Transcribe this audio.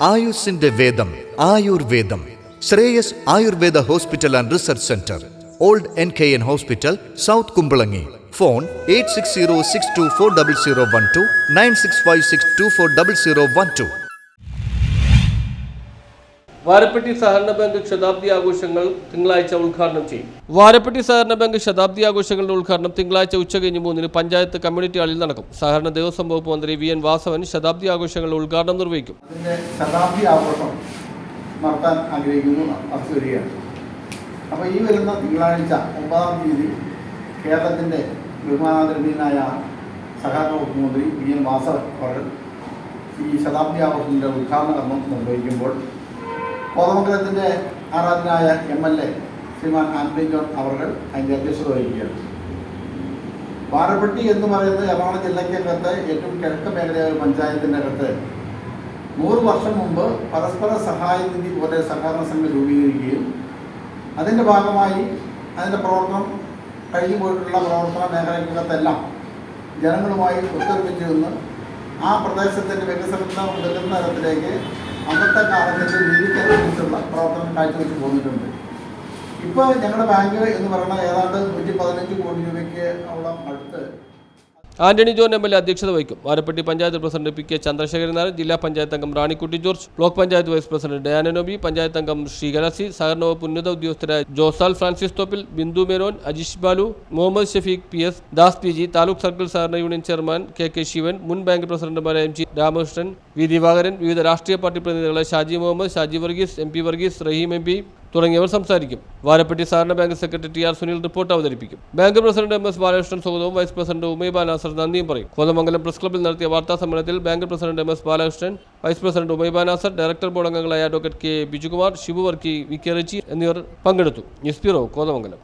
ആയുസിന്റെ വേദം ആയുർവേദം. Shreyas Ayurveda hospital and research centre, old NKN hospital, south Kumbalangi. Phone 8606240012 9656240012. Varappetty സഹകരണ ബാങ്ക് ശതാബ്ദി ആഘോഷങ്ങൾ തിങ്കളാഴ്ച ഉദ്ഘാടനം ചെയ്യും. വാരപ്പെട്ടി സഹകരണ ബാങ്ക് ശതാബ്ദി ആഘോഷങ്ങളുടെ ഉദ്ഘാടനം തിങ്കളാഴ്ച ഉച്ചകഴിഞ്ഞ് 3-ന് പഞ്ചായത്ത് കമ്മ്യൂണിറ്റി ഹാളിൽ നടക്കും. സഹകരണ ദേവസ്വം വകുപ്പ് മന്ത്രി VN വാസവൻ ശതാബ്ദി ആഘോഷങ്ങളുടെ ഉദ്ഘാടനം നിർവഹിക്കും. ശതാബ്ദി ആഘോഷം നടത്താൻ ആഗ്രഹിക്കുന്നു, നടത്തുവരികയാണ്. അപ്പോൾ ഈ വരുന്ന തിങ്കളാഴ്ച 9-ാം തീയതി കേരളത്തിൻ്റെ ബഹുമാനാദരണീയനായ സഹകരണ വകുപ്പ് മന്ത്രി VN വാസവൻ അവർ ഈ ശതാബ്ദി ആഘോഷത്തിൻ്റെ ഉദ്ഘാടന കർമ്മം നിർവഹിക്കുമ്പോൾ കോതമംഗലത്തിൻ്റെ ആരാധനായ MLA ശ്രീമാൻ ആന്റണി ജോൺ അവർ അതിൻ്റെ അധ്യക്ഷത വഹിക്കുകയാണ്. വാരപ്പെട്ടി എന്ന് പറയുന്നത് എറണാകുളം ജില്ലയ്ക്കകത്ത് ഏറ്റവും കിഴക്ക് മേഖലയായ പഞ്ചായത്തിൻ്റെ അകത്ത് 100 വർഷം മുമ്പ് പരസ്പര സഹായ നിധി പോലെ സഹകരണ സംഘം രൂപീകരിക്കുകയും അതിൻ്റെ ഭാഗമായി അതിൻ്റെ പ്രവർത്തനം കഴിഞ്ഞു പോയിട്ടുള്ള പ്രവർത്തന മേഖലയ്ക്കകത്തെല്ലാം ജനങ്ങളുമായി ഒത്തൊരുമിച്ച് നിന്ന് ആ പ്രദേശത്തിൻ്റെ വികസനത്തിന് ഉതകുന്ന തരത്തിലേക്ക് അന്നത്തെ കാലത്തിൻ്റെ രീതിക്കനുസരിച്ചുള്ള പ്രവർത്തനം കാഴ്ചവെച്ച് പോന്നിട്ടുണ്ട്. ഇപ്പോൾ ഞങ്ങളുടെ ബാങ്ക് എന്ന് പറയുന്നത് ഏതാണ്ട് 115 കോടി രൂപയ്ക്ക് ഉള്ള അടുത്ത് ആന്റണി ജോൺ MLA അധ്യക്ഷത വഹിക്കും. വാരപ്പെട്ടി പഞ്ചായത്ത് പ്രസിഡന്റ് PK ചന്ദ്രശേഖരൻ നായർ, ജില്ലാ പഞ്ചായത്ത് അംഗം Ranikutty George, block panchayat vice president Diana Noby, panchayat അംഗം ശ്രീകലസി, സഹകരണ വകുപ്പ് ഉന്നത ഉദ്യോഗസ്ഥരായ Josal Francis Thoppil, Bindu Menon, Ajeesh Balu, Muhammad Shafeeq PS, Das PG, taluk circle സഹകരണ യൂണിയൻ ചെയർമാൻ KK ശിവൻ, മുൻ ബാങ്ക് പ്രസിഡന്റുമാരായ MG രാമകൃഷ്ണൻ, V ദിവാകരൻ, വിവിധ രാഷ്ട്രീയ പാർട്ടി പ്രതിനിധികളായ ഷാജി മുഹമ്മദ്, ഷാജി വർഗീസ്, MP വർഗീസ്, റഹീം MP തുടങ്ങിയവർ സംസാരിക്കും. വാരപ്പെട്ടി സഹകരണ bank secretary TR Sunil report അവതരിപ്പിക്കും. ബാങ്ക് പ്രസിഡന്റ് MS ബാലകൃഷ്ണൻ സ്വാഗതവും വൈസ് പ്രസിഡന്റ് ഉമൈബ നാസർ നന്ദിയും പറയും. കോതമംഗലം പ്രസ് ക്ലബ്ബിൽ നടത്തിയ വാർത്താ സമ്മേളനത്തിൽ bank president MS Balakrishnan, vice president Umaiba Nasar, director board അംഗങ്ങളായ advocate K Bijukumar, Shibu Varkey, VK Reji എന്നിവർ പങ്കെടുത്തു. News bureau, Kothamangalam.